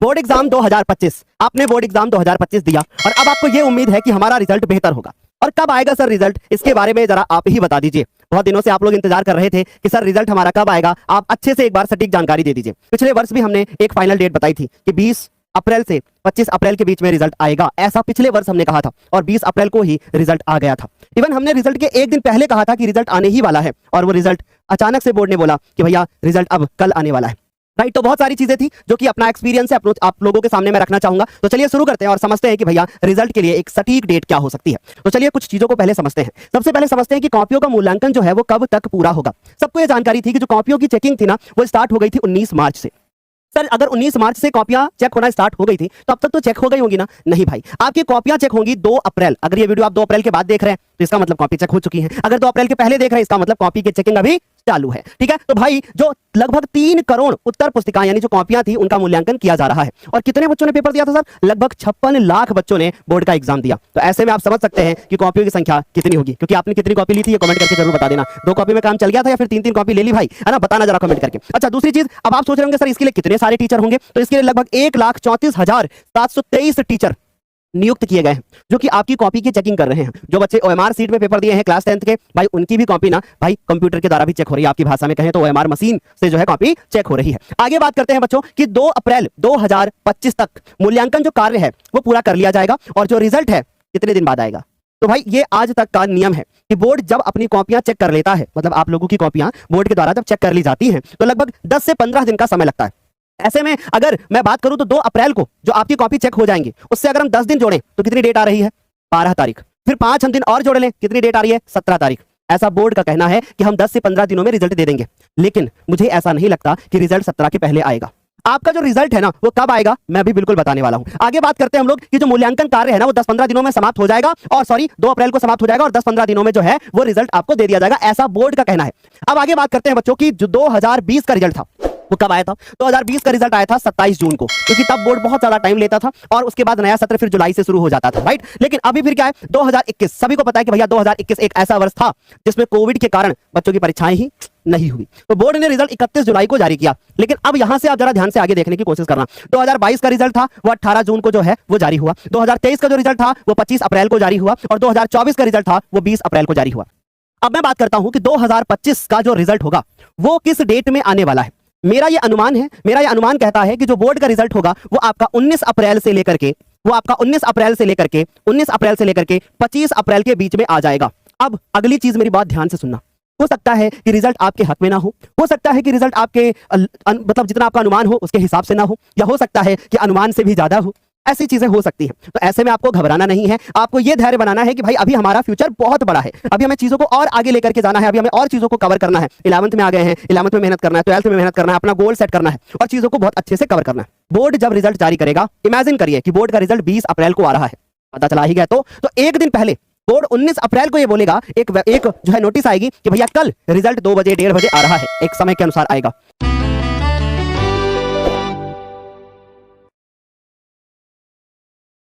Board exam 2025, आपने board exam 2025 दिया और अब आपको ये उम्मीद है कि हमारा रिजल्ट बेहतर होगा। और कब आएगा सर रिजल्ट, इसके बारे में जरा आप ही बता दीजिए। बहुत दिनों से आप लोग इंतजार कर रहे थे कि सर रिजल्ट हमारा कब आएगा, आप अच्छे से एक बार सटीक जानकारी दे दीजिए। पिछले वर्ष भी हमने एक फाइनल डेट बताई थी कि 20 अप्रैल से 25 अप्रैल के बीच में रिजल्ट आएगा, ऐसा पिछले वर्ष हमने कहा था और 20 अप्रैल को ही रिजल्ट आ गया था। इवन हमने रिजल्ट के एक दिन पहले कहा था कि रिजल्ट आने ही वाला है और वो रिजल्ट अचानक से बोर्ड ने बोला कि भैया रिजल्ट अब कल आने वाला है। राइट, तो बहुत सारी चीजें थी जो कि अपना एक्सपीरियंस है आप लोगों के सामने मैं रखना चाहूंगा। तो चलिए शुरू करते हैं और समझते हैं कि भैया रिजल्ट के लिए एक सटीक डेट क्या हो सकती है। तो चलिए कुछ चीजों को पहले समझते हैं। सबसे पहले समझते हैं कि कॉपियों का मूल्यांकन जो है वो कब तक पूरा होगा। सबको ये जानकारी थी कि जो कॉपियों की चेकिंग थी ना वो स्टार्ट हो गई थी 19 मार्च से। सर अगर 19 मार्च से कॉपियां चेक होना स्टार्ट हो गई थी तो अब तक तो चेक हो गई होंगी ना? नहीं भाई, आपकी कॉपियां चेक होंगी 2 अप्रैल। अगर ये वीडियो आप 2 अप्रैल के बाद देख रहे हैं तो इसका मतलब कॉपी चेक हो चुकी है। अगर 2 अप्रैल के पहले देख रहे हैं इसका मतलब कॉपी की चेकिंग अभी चालू है। ठीक है, तो भाई जो लगभग 3 करोड़ उत्तर पुस्तिकाएं यानी जो कॉपियां थी उनका मूल्यांकन किया जा रहा है। और कितने बच्चों ने पेपर दिया था सर? लगभग 56 लाख बच्चों ने बोर्ड का एग्जाम दिया। तो ऐसे में आप समझ सकते हैं कि कॉपियों की संख्या कितनी होगी। क्योंकि आपने कितनी कॉपी ली थी ये कमेंट करके जरूर बता देना। 2 कॉपी में काम चल गया था या फिर 3-3 कॉपी ले ली भाई, है ना? बताना जरा कमेंट करके। अच्छा, दूसरी चीज, अब आप सोच रहे होंगे सर इसके लिए कितने सारे टीचर होंगे? तो इसके लिए लगभग 1,34,723 टीचर नियुक्त किए गए हैं जो कि आपकी कॉपी की चेकिंग कर रहे हैं। जो बच्चे ओएमआर सीट में पेपर दिए हैं क्लास 10th के, भाई उनकी भी कॉपी ना भाई कंप्यूटर के द्वारा भी चेक हो रही है। आपकी भाषा में कहें तो ओएमआर मशीन से जो है कॉपी चेक हो रही है। आगे बात करते हैं बच्चों कि 2 अप्रैल 2025 तक मूल्यांकन जो कार्य है वो पूरा कर लिया जाएगा और जो रिजल्ट है कितने दिन बाद आएगा। तो भाई ये आज तक का नियम है कि बोर्ड जब अपनी कॉपियां चेक कर लेता है, मतलब आप लोगों की कॉपियां बोर्ड के द्वारा जब चेक कर ली जाती हैं तो लगभग 10 से 15 दिन का समय लगता है। ऐसे में अगर मैं बात करूं तो 2 अप्रैल को जो आपकी कॉपी चेक हो जाएंगी उससे अगर हम 10 दिन जोड़ें तो कितनी डेट आ रही है? 12 तारीख। फिर 5 हम दिन और जोड़ लें, कितनी डेट आ रही है? 17 तारीख। ऐसा बोर्ड का कहना है कि हम 10 से 15 दिनों में रिजल्ट दे देंगे। लेकिन मुझे ऐसा नहीं लगता कि रिजल्ट 17 के पहले आएगा। आपका जो रिजल्ट है ना वो कब आएगा मैं भी बिल्कुल बताने वाला हूं। आगे बात करते हैं हम लोग कि जो मूल्यांकन कार्य है ना वो 10-15 दिनों में समाप्त हो जाएगा और 2 अप्रैल को समाप्त हो जाएगा और 10-15 दिनों में जो है वो रिजल्ट आपको दे दिया जाएगा, ऐसा बोर्ड का कहना है। अब आगे बात करते हैं बच्चों की जो 2020 का रिजल्ट था वो कब आया था? 2020 का रिजल्ट आया था 27 जून को, क्योंकि तब बोर्ड बहुत ज्यादा टाइम लेता था और उसके बाद नया सत्र फिर जुलाई से शुरू हो जाता था। राइट, लेकिन अभी फिर क्या है 2021। सभी को पता है कि भैया 2021 एक ऐसा वर्ष था जिसमें कोविड के कारण बच्चों की परीक्षाएं ही नहीं हुई। तो बोर्ड ने रिजल्ट 31 जुलाई को जारी किया। लेकिन अब यहां से आप जरा ध्यान से आगे देखने की कोशिश करना। 2022 का रिजल्ट था वो 18 जून को जो है वो जारी हुआ। 2023 का जो रिजल्ट था वो 25 अप्रैल को जारी हुआ और 2024 का रिजल्ट था वो 20 अप्रैल को जारी हुआ। अब मैं बात करता हूं कि 2025 का जो रिजल्ट होगा वो किस डेट में आने वाला है। मेरा ये अनुमान है, मेरा ये अनुमान कहता है कि जो बोर्ड का रिजल्ट होगा वो आपका 19 अप्रैल से लेकर के 19 अप्रैल से लेकर के 25 अप्रैल के बीच में आ जाएगा। अब अगली चीज मेरी बात ध्यान से सुनना। हो सकता है कि रिजल्ट आपके हक में ना हो सकता है कि रिजल्ट आपके मतलब जितना आपका अनुमान हो उसके हिसाब से ना हो, या हो सकता है कि अनुमान से भी ज्यादा हो। ऐसी चीजें हो सकती हैं। तो ऐसे में आपको घबराना नहीं है, आपको यह धैर्य बनाना है कि भाई अभी हमारा फ्यूचर बहुत बड़ा है, अभी हमें चीजों को और आगे लेकर के जाना है, अभी हमें और चीजों को कवर करना है। 11th में आ गए हैं, 11th में मेहनत करना है, 12th में मेहनत करना है, अपना गोल सेट करना है और चीजों को बहुत अच्छे से कवर करना है। बोर्ड जब रिजल्ट जारी करेगा, इमेजिन करिए कि बोर्ड का रिजल्ट 20 अप्रैल को आ रहा है, पता चला ही गया तो एक दिन पहले बोर्ड 19 अप्रैल को ये बोलेगा, एक जो है नोटिस आएगी कि भैया कल रिजल्ट 2 बजे 1:30 बजे आ रहा है, एक समय के अनुसार आएगा।